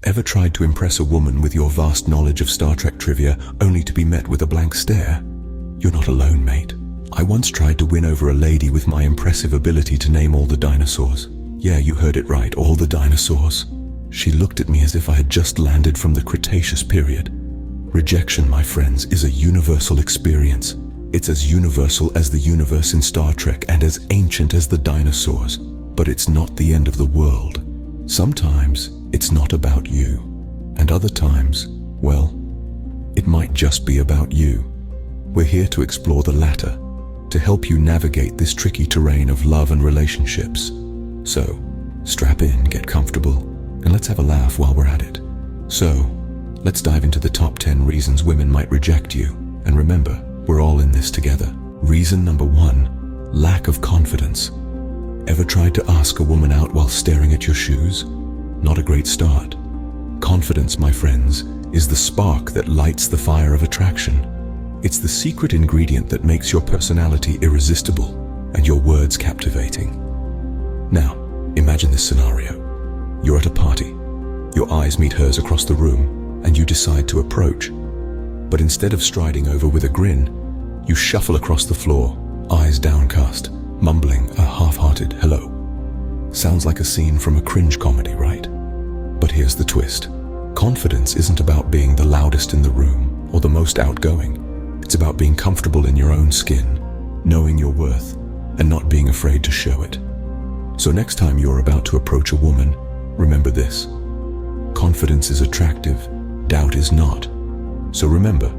Ever tried to impress a woman with your vast knowledge of Star Trek trivia only to be met with a blank stare? You're not alone, mate. I once tried to win over a lady with my impressive ability to name all the dinosaurs. Yeah, you heard it right, all the dinosaurs. She looked at me as if I had just landed from the Cretaceous period. Rejection, my friends, is a universal experience. It's as universal as the universe in Star Trek and as ancient as the dinosaurs. But it's not the end of the world. Sometimes it's not about you. And other times, well, it might just be about you. We're here to explore the latter, to help you navigate this tricky terrain of love and relationships. So, strap in, get comfortable, and let's have a laugh while we're at it. So, let's dive into the top 10 reasons women might reject you. And remember, we're all in this together. Reason number 1, lack of confidence. Ever tried to ask a woman out while staring at your shoes? Not a great start. Confidence, my friends, is the spark that lights the fire of attraction. It's the secret ingredient that makes your personality irresistible and your words captivating. Now, imagine this scenario. You're at a party. Your eyes meet hers across the room, and you decide to approach. But instead of striding over with a grin, you shuffle across the floor, eyes downcast, mumbling a half-hearted hello. Sounds like a scene from a cringe comedy, right? But here's the twist. Confidence isn't about being the loudest in the room or the most outgoing. It's about being comfortable in your own skin, knowing your worth, and not being afraid to show it. So next time you're about to approach a woman, remember this. Confidence is attractive, doubt is not. So remember,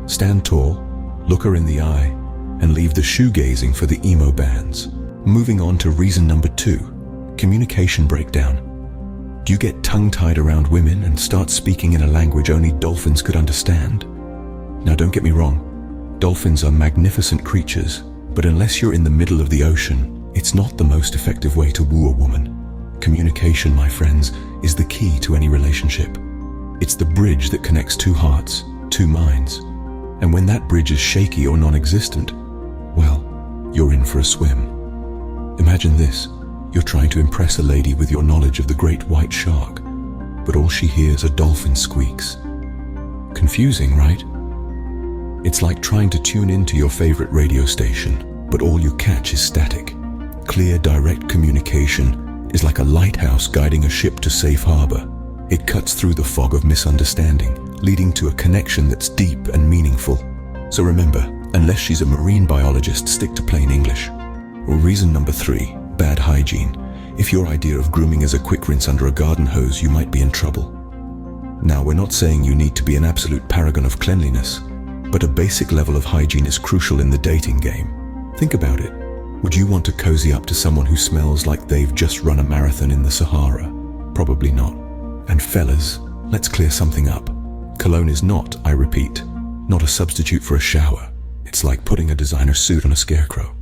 stand tall, look her in the eye, and leave the shoegazing for the emo bands. Moving on to reason number 2, communication breakdown. Do you get tongue-tied around women and start speaking in a language only dolphins could understand? Now don't get me wrong, dolphins are magnificent creatures, but unless you're in the middle of the ocean, it's not the most effective way to woo a woman. Communication, my friends, is the key to any relationship. It's the bridge that connects two hearts, two minds. And when that bridge is shaky or non-existent, well, you're in for a swim. Imagine this. You're trying to impress a lady with your knowledge of the great white shark, but all she hears are dolphin squeaks. Confusing, right? It's like trying to tune into your favorite radio station, but all you catch is static. Clear, direct communication is like a lighthouse guiding a ship to safe harbor. It cuts through the fog of misunderstanding, leading to a connection that's deep and meaningful. So remember, unless she's a marine biologist, stick to plain English. Or reason number 3, bad hygiene. If your idea of grooming is a quick rinse under a garden hose, you might be in trouble. Now, we're not saying you need to be an absolute paragon of cleanliness, but a basic level of hygiene is crucial in the dating game. Think about it. Would you want to cozy up to someone who smells like they've just run a marathon in the Sahara? Probably not. And fellas, let's clear something up. Cologne is not, I repeat, not a substitute for a shower. It's like putting a designer suit on a scarecrow.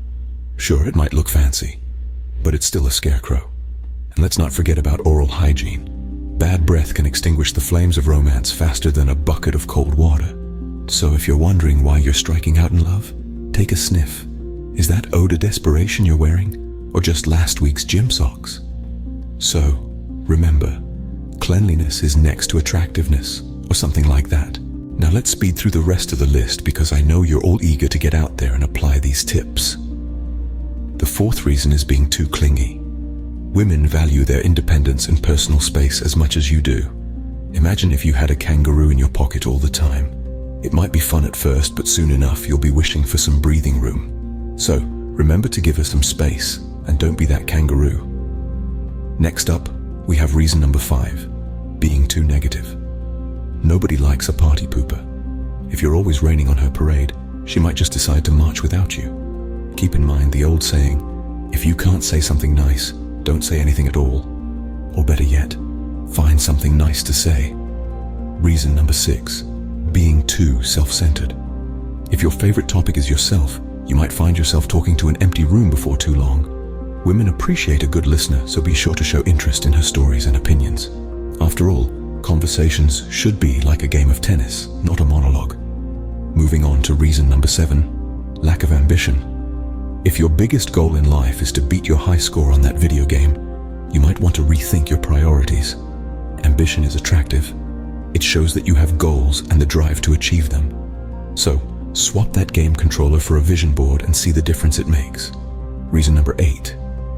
Sure, it might look fancy, but it's still a scarecrow. And let's not forget about oral hygiene. Bad breath can extinguish the flames of romance faster than a bucket of cold water. So if you're wondering why you're striking out in love, take a sniff. Is that eau de desperation you're wearing, or just last week's gym socks? So, remember, cleanliness is next to attractiveness, or something like that. Now let's speed through the rest of the list because I know you're all eager to get out there and apply these tips. The 4th reason is being too clingy. Women value their independence and personal space as much as you do. Imagine if you had a kangaroo in your pocket all the time. It might be fun at first, but soon enough you'll be wishing for some breathing room. So, remember to give her some space, and don't be that kangaroo. Next up, we have reason number 5, being too negative. Nobody likes a party pooper. If you're always raining on her parade, she might just decide to march without you. Keep in mind the old saying, if you can't say something nice, don't say anything at all. Or better yet, find something nice to say. Reason number 6, being too self-centered. If your favorite topic is yourself, you might find yourself talking to an empty room before too long. Women appreciate a good listener, so be sure to show interest in her stories and opinions. After all, conversations should be like a game of tennis, not a monologue. Moving on to reason number 7, lack of ambition. If your biggest goal in life is to beat your high score on that video game, you might want to rethink your priorities. Ambition is attractive. It shows that you have goals and the drive to achieve them. So, swap that game controller for a vision board and see the difference it makes. Reason number 8,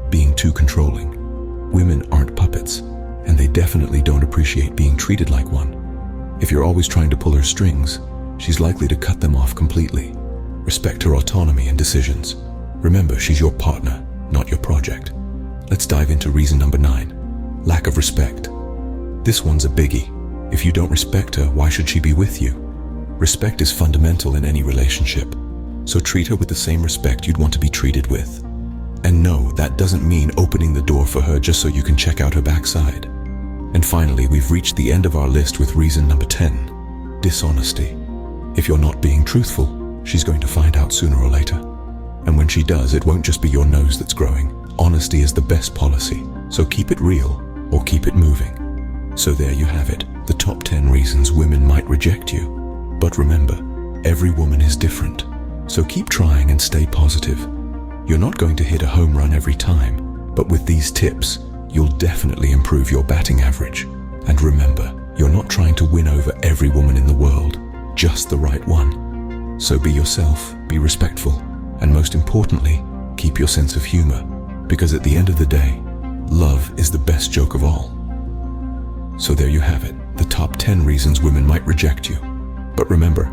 being too controlling. Women aren't puppets, and they definitely don't appreciate being treated like one. If you're always trying to pull her strings, she's likely to cut them off completely. Respect her autonomy and decisions. Remember, she's your partner, not your project. Let's dive into reason number 9, lack of respect. This one's a biggie. If you don't respect her, why should she be with you? Respect is fundamental in any relationship, so treat her with the same respect you'd want to be treated with. And no, that doesn't mean opening the door for her just so you can check out her backside. And finally, we've reached the end of our list with reason number 10, dishonesty. If you're not being truthful, she's going to find out sooner or later. And when she does, it won't just be your nose that's growing. Honesty is the best policy, so keep it real or keep it moving. So there you have it, the top 10 reasons women might reject you. But remember, every woman is different, so keep trying and stay positive. You're not going to hit a home run every time, but with these tips, you'll definitely improve your batting average. And remember, you're not trying to win over every woman in the world, just the right one. So be yourself, be respectful, and most importantly, keep your sense of humor, because at the end of the day, love is the best joke of all. So there you have it, the top 10 reasons women might reject you. But remember,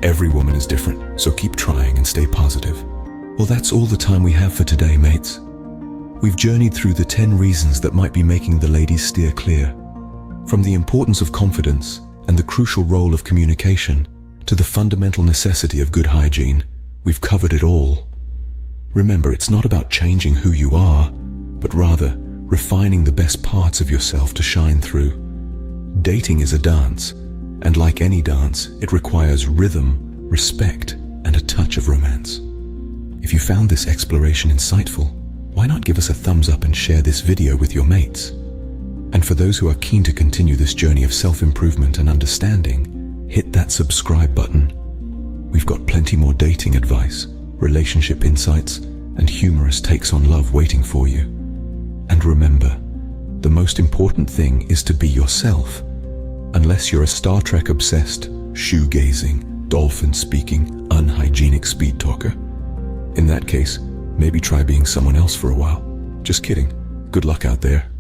every woman is different, so keep trying and stay positive. Well, that's all the time we have for today, mates. We've journeyed through the 10 reasons that might be making the ladies steer clear. From the importance of confidence and the crucial role of communication to the fundamental necessity of good hygiene, we've covered it all. Remember, it's not about changing who you are, but rather refining the best parts of yourself to shine through. Dating is a dance, and like any dance, it requires rhythm, respect, and a touch of romance. If you found this exploration insightful, why not give us a thumbs up and share this video with your mates? And for those who are keen to continue this journey of self-improvement and understanding, hit that subscribe button. We've got plenty more dating advice, relationship insights, and humorous takes on love waiting for you. And remember, the most important thing is to be yourself. Unless you're a Star Trek obsessed, shoe-gazing, dolphin-speaking, unhygienic speed talker. In that case, maybe try being someone else for a while. Just kidding. Good luck out there.